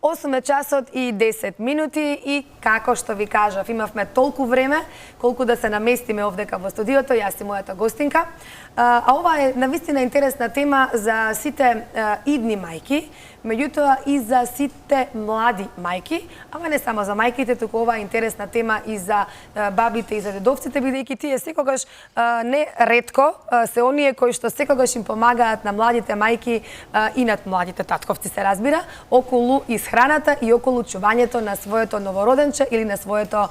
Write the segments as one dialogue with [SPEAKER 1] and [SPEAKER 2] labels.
[SPEAKER 1] 8 часот и 10 минути и како што ви кажав, имавме толку време колку да се наместиме овдека во студиото, јас и мојата гостинка. А ова е навистина интересна тема за сите идни мајки, меѓутоа и за сите млади мајки, ама не само за мајките, туку ова е интересна тема и за бабите и за дедовците, бидејќи тие секогаш не ретко се оние кои што секогаш им помагаат на младите мајки и над младите татковци, се разбира, околу исхраната и околу чувањето на своето новороденче или на своето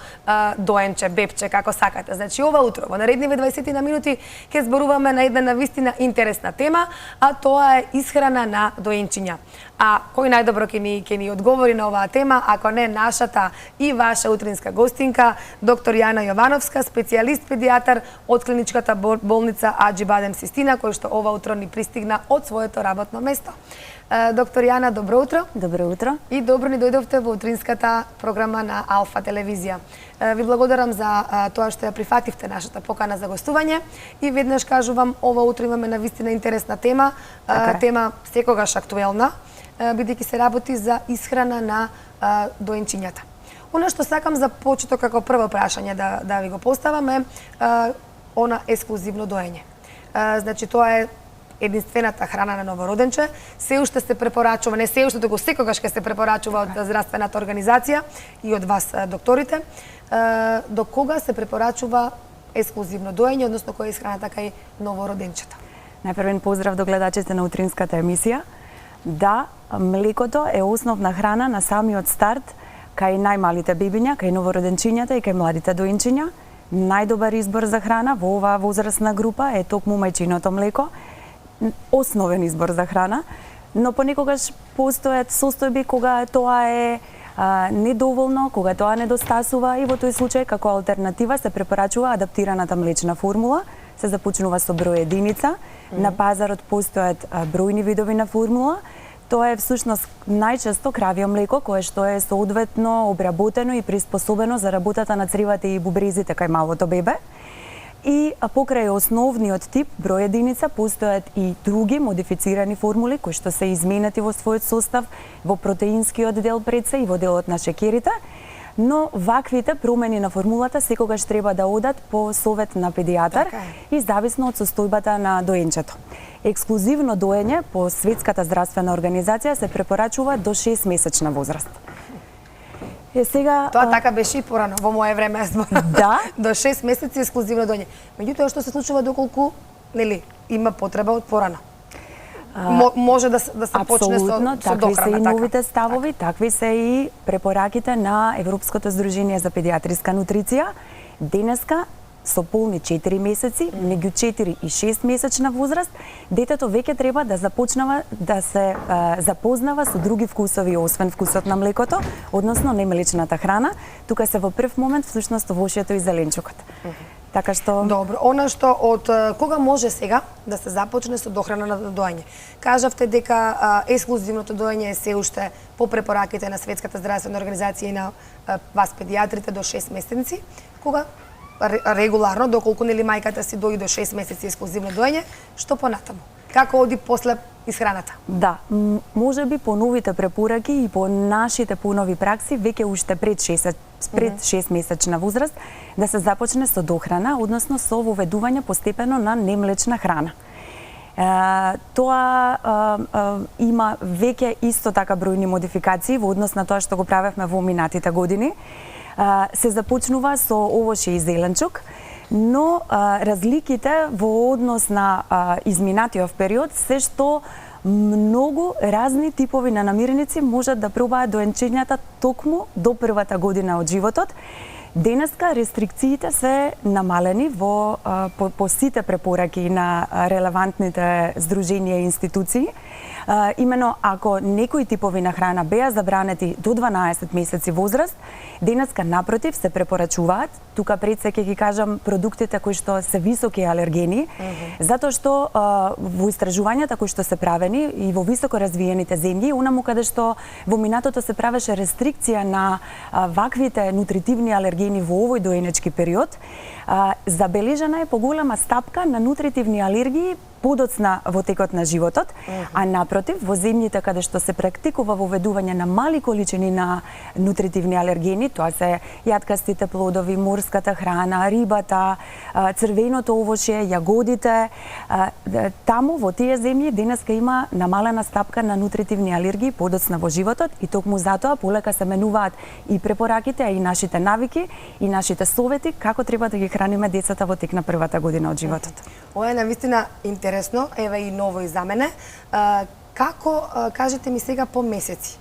[SPEAKER 1] доенче, бебче, како сакате. Значи, ова утро, во наредниве 20 на минути, ќе зборуваме на една навистина интересна тема, а тоа е исхрана на доенчиња. А кој најдобро ќе ни одговори на оваа тема, ако не нашата и ваша утринска гостинка, доктор Јана Јовановска, специјалист педијатар од клиничката болница Аџи Бадем Систина, кој што ова утро ни пристигна од своето работно место. Доктор Јана, добро утро.
[SPEAKER 2] Добро утро.
[SPEAKER 1] И добро ни дојдовте во утринската програма на Алфа телевизија. Ви благодарам за тоа што ја прифативте нашата покана за гостување и веднаш кажувам, ова утро имаме навистина интересна тема, тема секогаш актуелна, бидејќи се работи за исхрана на доенчињата. Она што сакам за почеток како прво прашање да ви го поставам е она ексклузивно доење. Значи, тоа е единствената храна на новороденче, се уште се препорачува, не се уште, туку секогаш ќе се препорачува од здравствената организација и од вас докторите, до кога се препорачува ексклузивно доење, односно која е исхраната кај новороденчето?
[SPEAKER 2] Најпрвен поздрав до гледачите на утринската емисија. Да, млекото е основна храна на самиот старт кај најмалите бебиња, кај новороденчињата и кај младите доенчиња. Најдобар избор за храна во оваа возрастна група е токму мајчиното млеко, основен избор за храна, но понекогаш постојат состојби кога тоа е недоволно, кога тоа недостасува и во тој случај како алтернатива се препорачува адаптираната млечна формула, се започнува со број единица, на пазарот постојат бројни видови на формула. Тоа е всушност најчесто кравје млеко кое што е соодветно обработено и приспособено за работата на цревата и бубрезите кај малото бебе. И покрај основниот тип број единица постојат и други модифицирани формули кои што се изменети во својот состав во протеинскиот дел пред се и во делот на шеќерите, но ваквите промени на формулата секогаш треба да одат по совет на педијатар и зависно од состојбата на доенчето. Ексклузивно доење по Светската здравствена организација се препорачува до 6-месечна возраст.
[SPEAKER 1] Сега тоа така беше и порано во мое време,
[SPEAKER 2] да,
[SPEAKER 1] до 6 месеци ексклузивно доење. Меѓутоа што се случува доколку, нели, има потреба од порано? Може да се почне со дохрана, така?
[SPEAKER 2] Такви се и новите ставови, такви се и препораките на Европското здружение за педијатриска нутриција. Денеска со полни 4 месеци, меѓу 4 и 6 месечна возраст, детето веќе треба да започнава да се запознава со други вкусови освен вкусот на млекото, односно немлечната храна. Тука се во прв момент всушност овошјето и зеленчукот. Така што
[SPEAKER 1] добро, она што од кога може сега да се започне со дохрана на доење? Кажавте дека ексклузивното доење е се уште по препораките на Светската здравствена организација и на вас педијатрите до 6 месеци. Кога регуларно, доколку нели мајката си дојде до 6 месеци ексклузивно доење, што понатаму? Како оди после исхраната?
[SPEAKER 2] Да, може би по новите препораки и по нашите понови пракси веќе уште пред 6 месечна возраст да се започне со дохрана, односно со воведување постепено на немлечна храна. Тоа има веќе исто така бројни модификации во однос на тоа што го правевме во минатите години. Се започнува со овоше и зеленчук, но разликите во однос на изминатиот период се што многу разни типови на намирници можат да пробаат доенчињата токму до првата година од животот. Денеска рестрикциите се намалени по сите препораки на релевантните здруженија и институции. Имено ако некои типови на храна беа забранети до 12 месеци возраст, денеска напротив се препорачуваат. Тука пред се ќе ги кажам продуктите кои што се високи алергени, затоа што во истражувањата кои што се правени и во високо развиените земји, онаму каде што во минатото се правеше рестрикција на ваквите нутритивни алергени во овој доенечки период, забележана е поголема стапка на нутритивни алергии подоцна во текот на животот, а напротив, во земјите каде што се практикува воведување на мали количини на нутритивни алергени, тоа се јаткастите плодови, морската храна, рибата, црвеното овошје, јагодите, таму во тие земји денеска има намалена стапка на нутритивни алергии подоцна во животот и токму затоа полека се менуваат и препораките, а и нашите навики и нашите совети како треба да ги храниме децата во тек на првата година од животот.
[SPEAKER 1] Ова е навистина интересно, еве и ново и за мене. Како, кажете ми сега по месеци,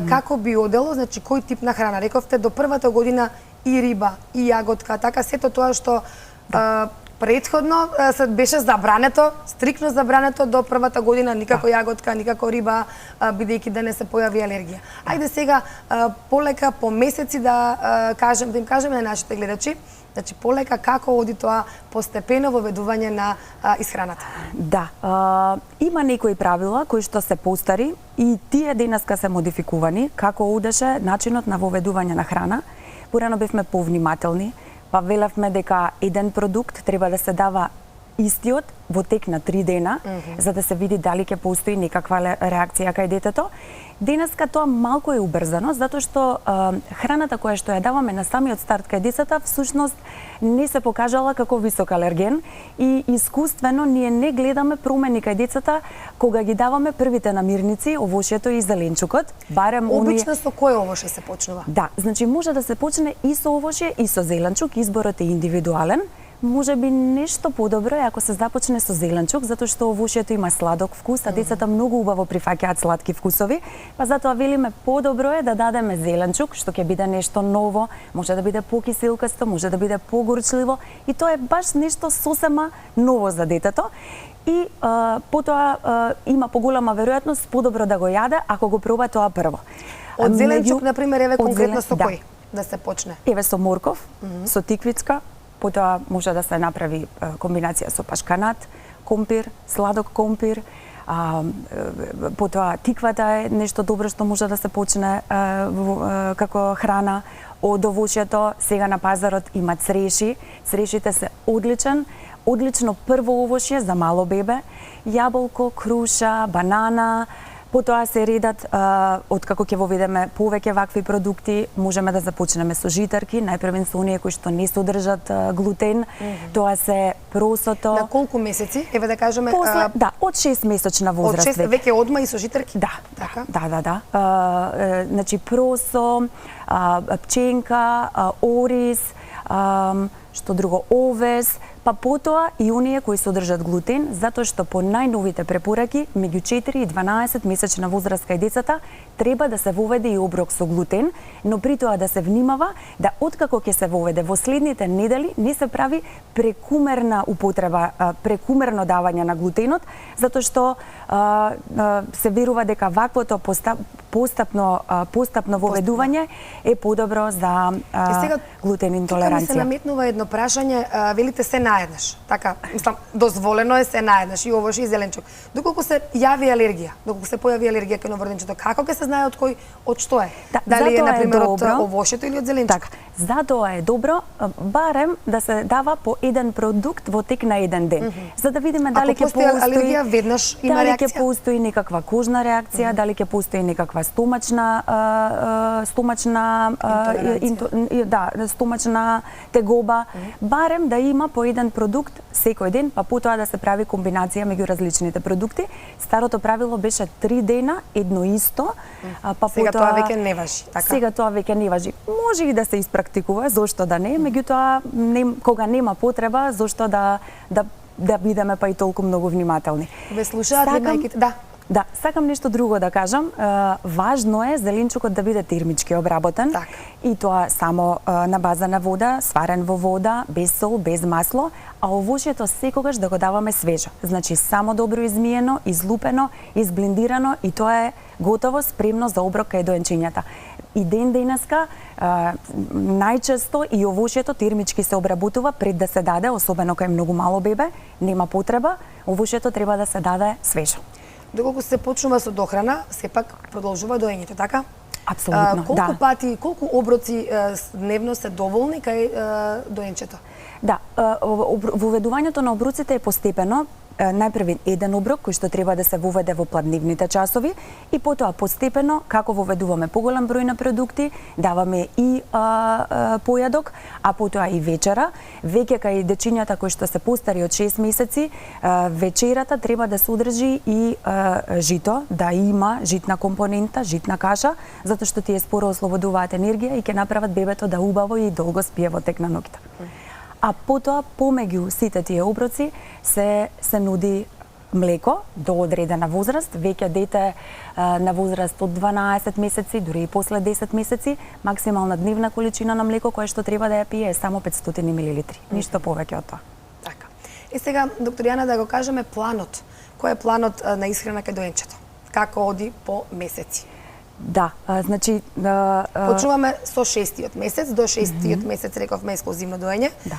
[SPEAKER 1] како би одело, значи кој тип на храна? Рековте до првата година и риба, и јаготка, така сето тоа што претходно се беше забрането, стрикно забрането до првата година, никако јаготка, никако риба, бидејќи да не се појави алергија. Ајде сега полека по месеци да им кажеме на нашите гледачи, значи полека како оди тоа постепено воведување на исхраната.
[SPEAKER 2] Да, има некои правила кои што се постари и тие денеска се модификувани како одеше начинот на воведување на храна. Порано бевме повнимателни, па велевме дека еден продукт треба да се дава истиот во тек на 3 дена, за да се види дали ќе постои некаква реакција кај детето. Денеска тоа малку е убрзано, затоа што храната која што ја даваме на самиот старт кај децата, всушност не се покажала како висок алерген и искуствено ние не гледаме промени кај децата кога ги даваме првите намирници, овошјето и зеленчукот. Барем
[SPEAKER 1] обично со кој овошје се почнува?
[SPEAKER 2] Да, значи може да се почне и со овошје и со зеленчук, изборот е индивидуален. Може би нешто подобро е ако се започне со зеленчук, затоа што овошјето има сладок вкус, а децата многу убаво прифаќаат сладки вкусови, па затоа велиме подобро е да дадеме зеленчук, што ќе биде нешто ново, може да биде покиселкасто, може да биде погорчливо и тоа е баш нешто сосема ново за детето. И потоа има поголема веројатност подобро да го јаде ако го проба тоа прво.
[SPEAKER 1] Од зеленчук, например, еве конкретно со кој да се почне?
[SPEAKER 2] Еве со морков, со тиквичка, потоа може да се направи комбинација со пашканат, компир, сладок компир, потоа тиквата е нешто добро што може да се почне како храна. Од овошјето сега на пазарот има цреши. Црешите се одлично прво овошје за мало бебе, јаболко, круша, банана. Потоа се редат, откако ќе воведеме повеќе вакви продукти, можеме да започнеме со житарки, најпрвен со оние кои што не содржат глутен, тоа се просото.
[SPEAKER 1] На колку месеци? Еве да кажеме...
[SPEAKER 2] После, да, од 6 месечна возраст.
[SPEAKER 1] Од 6, веќе одма и со житарки?
[SPEAKER 2] Да,
[SPEAKER 1] така?
[SPEAKER 2] Да. Значи просо, пченка, ориз, што друго, овес, па потоа и оние кои содржат глутен, затоа што по најновите препораки, меѓу 4 и 12 месечна возраст кај децата, треба да се воведе и оброк со глутен, но при тоа да се внимава да откако ќе се воведе во следните недели не се прави прекумерна употреба, прекумерно давање на глутенот, затоа што се верува дека ваквото постапно воведување е подобро за глутен интолеранција.
[SPEAKER 1] Тука ми се наметнува едно прашање, велите се наеднаш, така, мислам, дозволено е се наеднаш и овош и зеленчук. Доколку се јави алергија, доколку се појави алергија кај новороденчето, како ќе се знае од што е?
[SPEAKER 2] Да,
[SPEAKER 1] дали е, например, од
[SPEAKER 2] добро,
[SPEAKER 1] овошјето или од зеленчук?
[SPEAKER 2] Така, затоа е добро, барем да се дава по еден продукт во тек на еден ден, за да видиме дали ќе постои
[SPEAKER 1] алергија, веднаш има
[SPEAKER 2] дали
[SPEAKER 1] реакција?
[SPEAKER 2] Дали ќе постои некаква кожна реакција, дали ќе постои некаква стомачна тегоба, барем да има по еден продукт секој ден, па потоа да се прави комбинација меѓу различните продукти. Старото правило беше 3 дена едно исто, па
[SPEAKER 1] сега
[SPEAKER 2] потоа
[SPEAKER 1] тоа веќе не важи, така?
[SPEAKER 2] Сега тоа веќе не важи. Може и да се испрактикува, зошто да не, меѓутоа кога нема потреба, зошто да бидеме па и толку многу внимателни.
[SPEAKER 1] Ве слушаат ли мајките? Да.
[SPEAKER 2] Да, сакам нешто друго да кажам. Важно е зеленчукот да биде термички обработен.
[SPEAKER 1] Так.
[SPEAKER 2] И тоа само на база на вода, сварен во вода, без сол, без масло, а овошјето секогаш да го даваме свежо. Значи само добро измиено, излупено, изблендирано и тоа е готово, спремно за оброк кај доенчињата. И ден денеска најчесто и овошјето термички се обработува пред да се даде, особено кај многу мало бебе, нема потреба, овошјето треба да се даде свежо.
[SPEAKER 1] Доколку се почнува со дохрана, сепак продолжува доењето, така?
[SPEAKER 2] Апсолутно,
[SPEAKER 1] колку пати, колку оброци дневно се доволни кај доенчето?
[SPEAKER 2] Да, воведувањето на оброците е постепено. најпрв еден оброк кој што треба да се воведе во пладневните часови и потоа постепено како воведуваме поголем број на продукти, даваме и појадок, а потоа и вечера. Веќе кај дечињата кои што се постари од 6 месеци, вечерата треба да се одржи и жито, да има житна компонента, житна каша, затоа што тие споро ослободуваат енергија и ќе направат бебето да убаво и долго спие во тек на ноќта. А потоа помеѓу сите тие оброци се нуди млеко до одредена возраст, веќе дете на возраст од 12 месеци, дури и после 10 месеци, максимална дневна количина на млеко која што треба да ја пие е само 500 мл, ништо повеќе од тоа.
[SPEAKER 1] Така. И сега, доктор Јана, да го кажеме планот. Кој е планот на исхрана кај доенчето? Како оди по месеци?
[SPEAKER 2] Да, значи
[SPEAKER 1] почнуваме со 6-тиот месец, до 6-тиот месец рековме ексклузивно доење.
[SPEAKER 2] Да.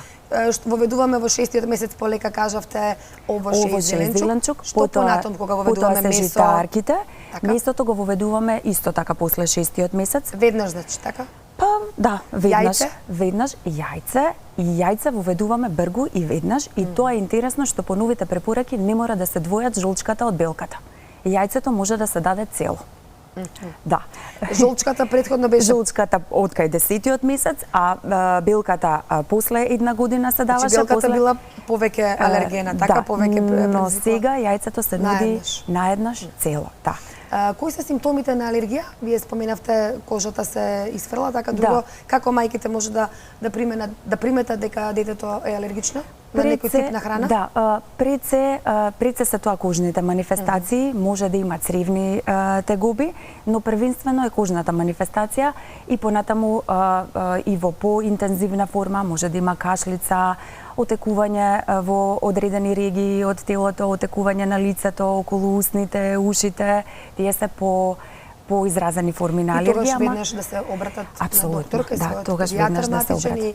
[SPEAKER 1] Воведуваме во 6-тиот месец, полека кажавте овош и зеленчук. Што понатом кога воведуваме месо?
[SPEAKER 2] Житарките. Месото го воведуваме исто така после 6-тиот месец.
[SPEAKER 1] Веднаш, значи, така?
[SPEAKER 2] Па, да, веднаш.
[SPEAKER 1] Јајце?
[SPEAKER 2] Веднаш јајце. И јајце воведуваме бргу и веднаш. И тоа е интересно што по новите препораки не мора да се двојат жолчката од белката. Јајцето може да се даде цело. Да.
[SPEAKER 1] Жолчката претходно беше?
[SPEAKER 2] Жолчката од кај 10-тиот месец, а белката после една година се даваше.
[SPEAKER 1] Значи белката била повеќе алергена, така,
[SPEAKER 2] да,
[SPEAKER 1] повеќе
[SPEAKER 2] но сега јајцето се нуди наеднаш цело. Да.
[SPEAKER 1] Кои се симптомите на алергија? Вие споменавте кожата се исфрла, така друго. Да. Како мајките може да приметат дека детето е алергично на некој тип на храна?
[SPEAKER 2] Да, пред се се тоа кожните манифестации, може да има цревни тегоби, но првенствено е кожната манифестација и понатаму и во поинтензивна форма може да има кашлица, отекување во одредени регии од телото, отекување на лицето, околу усните, ушите, тие се поизразени форми на алергија.
[SPEAKER 1] И тогаш веднаш да се обратат на доктор, кај својот педијатар матичен и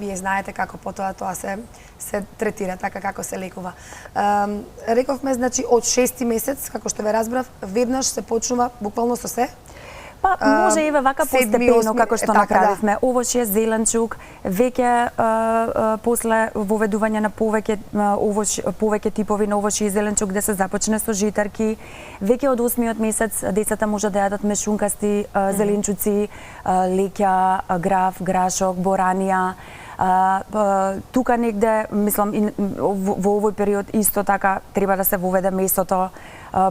[SPEAKER 1] вие знаете како потоа тоа се третира, така како се лекува. Рековме, значи, од 6-ти месец, како што ве разбрав, веднаш се почнува буквално со се?
[SPEAKER 2] Па може и вака постепено како што направивме. Овошје, зеленчук, веќе после воведување на повеќе типови на овошје и зеленчук да се започне со житарки. Веќе од 8-миот месец децата може да јадат мешункасти зеленчуци, леќа, граф, грашок, боранија. Тука негде, мислам, во овој период исто така треба да се воведе месото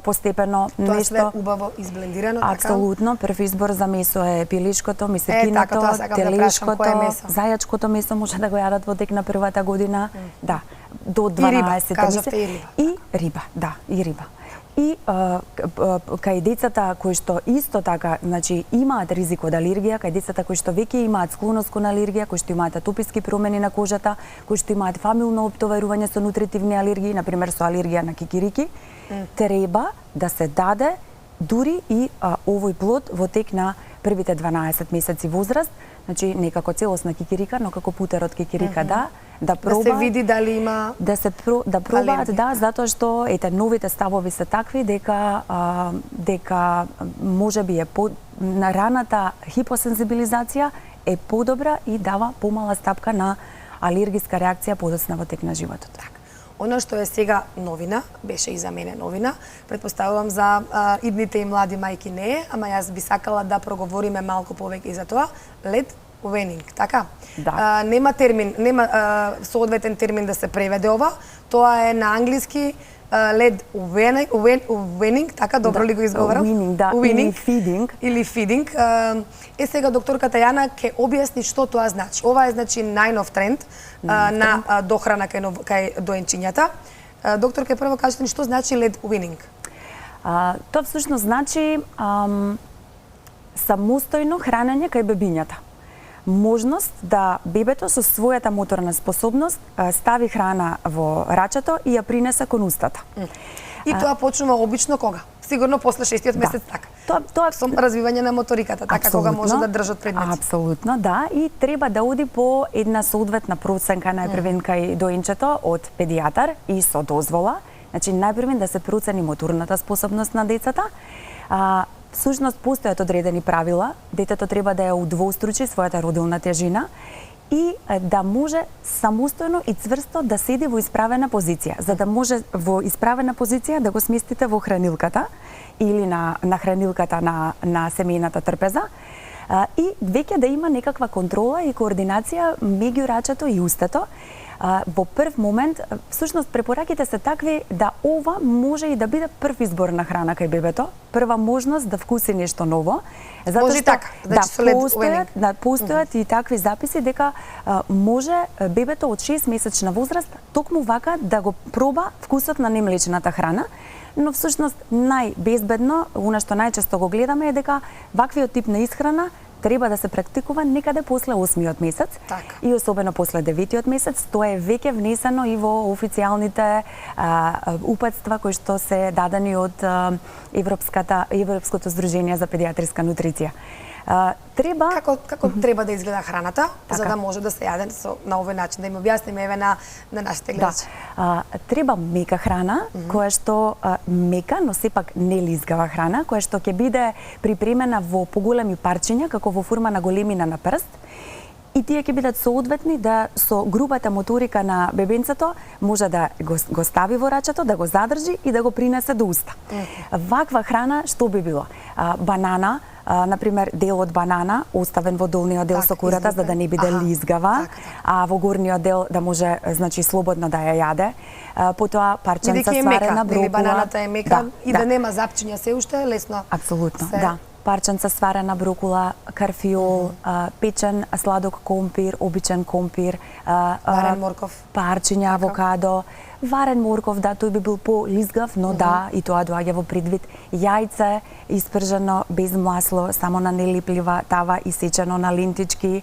[SPEAKER 2] постепено.
[SPEAKER 1] Тоа све убаво изблендирано, така?
[SPEAKER 2] Апсолутно. Прв избор за месо е пилишкото, мисекиното, телешкото, зајачкото месо може да го јадат во тек на првата година. Да, до 12 месеци. И риба, да, и риба. И кај децата кои што исто така, значи имаат ризик од алергија, кај децата кои што веќе имаат склоност кон алергија, кои што имаат атописки промени на кожата, кои што имаат фамилно оптоварување со нутритивни алергии, на пример со алергија на кикирики, треба да се даде дури и овој плод во тек на првите 12 месеци возраст, значи некако целосна кикирика, но како путер од кикирика да проба,
[SPEAKER 1] да се види дали има
[SPEAKER 2] да пробаат, да, затоа што новите ставови се такви дека можеби е на раната хипосензибилизација е подобра и дава помала стапка на алергиска реакција подоцна во тек на животот.
[SPEAKER 1] Оно што е сега новина, беше и за мене новина, претпоставувам за идните и млади мајки не е, ама јас би сакала да проговориме малку повеќе и за тоа, lead weaning, така?
[SPEAKER 2] Да.
[SPEAKER 1] Нема термин, нема соодветен термин да се преведе ова, тоа е на англиски lead weaning, така, добро ли го изговорам?
[SPEAKER 2] Weaning, да, или feeding.
[SPEAKER 1] Или feeding. Сега докторката Јана ќе објасни што тоа значи. Ова е, значи, најнов тренд на дохрана кај доенчињата. Докторка, прво кажете ми што значи lead weaning?
[SPEAKER 2] Тоа всушност значи самостојно хранење кај бебињата. Можност да бебето со својата моторна способност стави храна во рачето и ја принесе кон устата.
[SPEAKER 1] И тоа почнува обично кога? Сигурно после 6-тиот месец, така.
[SPEAKER 2] Тоа
[SPEAKER 1] со развивање на моториката, така, кога може да држат предмети.
[SPEAKER 2] Апсолутно, да, и треба да оди по една соодветна проценка најпрвен кај доенчето од педијатар и со дозвола. Значи најпрвен да се процени моторната способност на децата. Всушност постојат одредени правила, детето треба да ја удвостручи својата родилна тежина и да може самостојно и цврсто да седи во исправена позиција, за да може во исправена позиција да го сместите во хранилката или на хранилката на семејната трпеза, и веќе да има некаква контрола и координација меѓу рачето и устето. Во прв момент, всушност препораките се такви да ова може и да биде прв избор на храна кај бебето, прва можност да вкуси нешто ново.
[SPEAKER 1] Може и така, значи
[SPEAKER 2] постојат и такви записи дека може бебето од 6 месечна возраст токму вака да го проба вкусот на немлечната храна, но всушност најбезбедно, она што најчесто го гледаме е дека ваквиот тип на исхрана треба да се практикува некаде после 8-миот месец,
[SPEAKER 1] така,
[SPEAKER 2] и особено после 9-тиот месец. Тоа е веќе внесено и во официјалните упатства кои што се дадени од Европското здружение за педиатриска нутриција. Треба
[SPEAKER 1] како треба да изгледа храната,
[SPEAKER 2] така,
[SPEAKER 1] за да може да се јаде на овој начин, да им објасниме еве на нашите гледачи.
[SPEAKER 2] Треба мека храна, која што мека, но сепак не лизгава храна, која што ќе биде припремена во поголеми парчиња, како во форма на големина на прст, и тие ќе бидат соодветни да со грубата моторика на бебенцето може да го стави во рачето, да го задржи и да го принесе до уста. Ваква храна што би било? Банана, например, дел од банана оставен во долниот дел со курата за да не биде лизгава, а во горниот дел да може, значи, слободно да ја јаде. Потоа парченца сварена брокула.
[SPEAKER 1] Бананата е мека и да нема запчиња се уште, лесно.
[SPEAKER 2] Апсолутно, да. Парченца сварена брокула, карфиол, печен сладок компир, обичен компир,
[SPEAKER 1] варен морков,
[SPEAKER 2] парчиња авокадо, варен морков, да, тој би бил по-лизгав, но да, и тоа доаѓа во предвид. Јајце испржено без масло, само на нелиплива тава, исечено на лентички.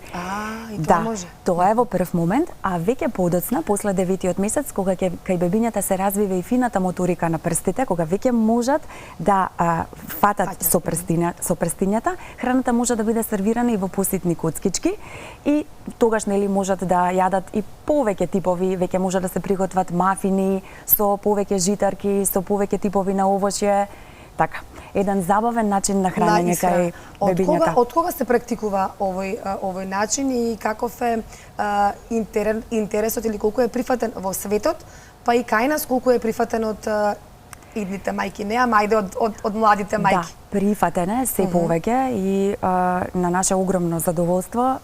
[SPEAKER 1] И тоа може.
[SPEAKER 2] Тоа е во прв момент, а веќе подоцна, после 9-тиот месец, кога кај бебињата се развива и фината моторика на прстите, кога веќе можат да фатат со прстињата, храната може да биде сервирана и во поситни коцкички, и тогаш нели можат да јадат и повеќе типови, веќе може да се приготват мафини со повеќе житарки, со повеќе типови на овошје. Така, еден забавен начин на хранење кај бебињата.
[SPEAKER 1] Од кога се практикува овој начин и каков е интересот или колку е прифатен во светот, па и кај нас колку е прифатен од идните мајки, не, ама ајде од младите мајки?
[SPEAKER 2] Да, прифатен е се повеќе и на наше огромно задоволство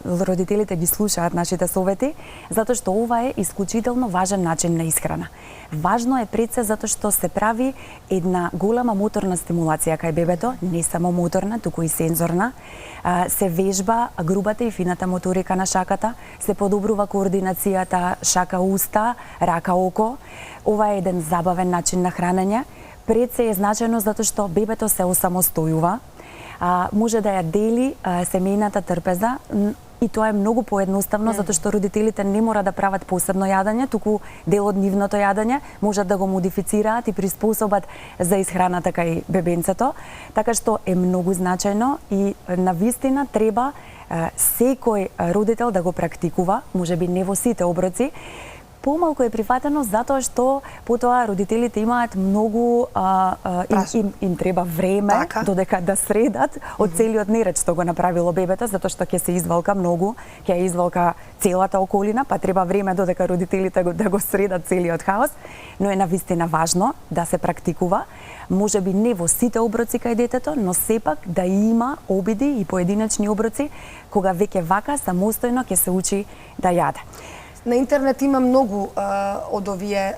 [SPEAKER 2] родителите ги слушаат нашите совети, затоа што ова е исклучително важен начин на исхрана. Важно е пред се затоа што се прави една голема моторна стимулација кај бебето, не само моторна, туку и сензорна. Се вежба грубата и фината моторика на шаката, се подобрува координацијата шака-уста, рака-око. Ова е еден забавен начин на хранење. Пред се е значено затоа што бебето се осамостојува, може да ја дели семејната трпеза, и тоа е многу поедноставно затоа што родителите не мора да прават посебно јадење, туку дел од нивното јадење можат да го модифицираат и приспособат за исхраната кај бебенцето, така што е многу значајно и навистина треба секој родител да го практикува, можеби не во сите оброци. Помалку е прифатено затоа што потоа родителите имаат многу им треба време додека да средат од целиот неред што го направило бебето, затоа што ќе се извалка многу, ќе извалка целата околина, па треба време додека родителите да го средат целиот хаос, но е навистина важно да се практикува, можеби не во сите оброци кај детето, но сепак да има обиди и поединечни оброци кога веќе вака самостојно ќе се учи да јаде.
[SPEAKER 1] На интернет има многу од овие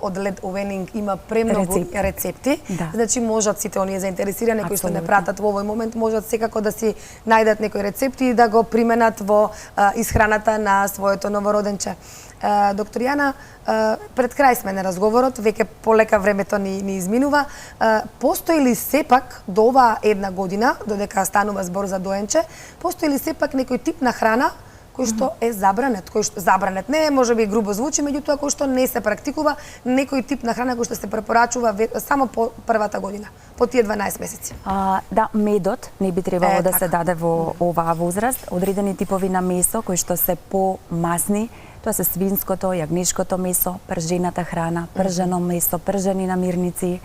[SPEAKER 1] од Led Ovening има премногу рецепти.
[SPEAKER 2] Да.
[SPEAKER 1] Значи можат сите оние заинтересирани кои што не пратат во овој момент можат секако да си најдат некои рецепти и да го применат во исхраната на своето новороденче. Доктор Јана, пред крај сме на разговорот, веќе полека времето ни изминува. Постои ли сепак до оваа една година, додека станува збор за доенче, постои ли сепак некој тип на храна кој што е забранет, забранет не е, можеби грубо звучи, меѓутоа кој што не се практикува, некој тип на храна кој што се препорачува само по првата година, по тие 12 месеци.
[SPEAKER 2] Да, медот не би требало да се даде во оваа возраст. Одредени типови на месо кои што се помасни, тоа се свинското, јагнешкото месо, пржената храна, пржено месо, пржени намирници,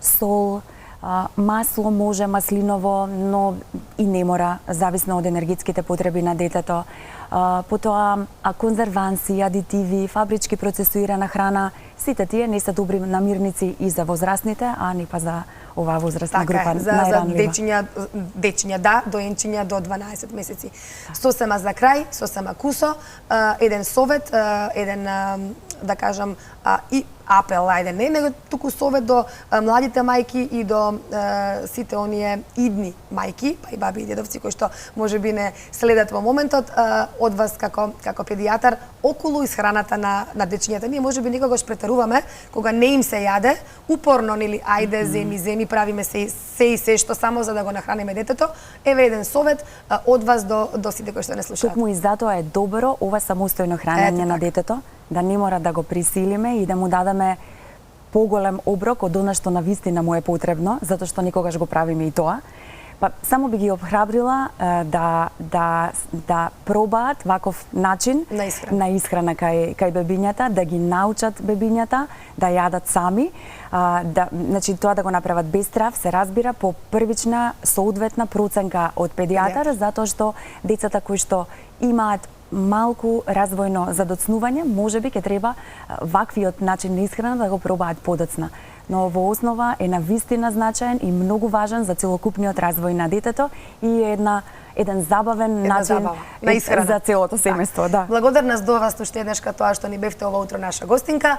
[SPEAKER 2] сол, масло може маслиново, но и не мора, зависно од енергетските потреби на детето. Потоа конзерванси, адитиви, фабрички процесуирана храна, сите тие не се добри намирници и за возрастните, а не па за оваа возрастна група
[SPEAKER 1] за
[SPEAKER 2] најранлива.
[SPEAKER 1] дечиња да, доенчиња до 12 месеци. Сосема за крај, сосема кусо, еден совет, еден да кажам и апел, ајде не, него туку совет до младите мајки и до сите оние идни мајки, па и баби и дедовци кои што можеби не следат во моментот, од вас како педијатар околу исхраната на дечињата. Ние можеби никогаш претеруваме кога не им се јаде, упорно нели ајде земи правиме се и се што само за да го нахраниме детето. Еве еден совет од вас до сите кои што не слушаат.
[SPEAKER 2] Токму и затоа е добро ова самостојно хранење на детето, да не мора да го присилиме и да му дадеме поголем оброк од она што навистина му е потребно, затоа што никогаш го правиме и тоа. Па само би ги обхрабрила да пробаат ваков начин на исхрана кај бебињата, да ги научат бебињата да јадат сами, значи тоа да го направат без страв, се разбира по првична соодветна проценка од педијатар, затоа што децата кои што имаат малку развојно задоцнување, можеби ќе треба ваквиот начин на исхрана да го пробаат подоцна. Но во основа е навистина значаен и многу важен за целокупниот развој на детето и еден забавен начин
[SPEAKER 1] на исхрана
[SPEAKER 2] за целото семејство. Да.
[SPEAKER 1] Благодарна до вас уште еднаш тоа што ни бевте ова утро наша гостинка.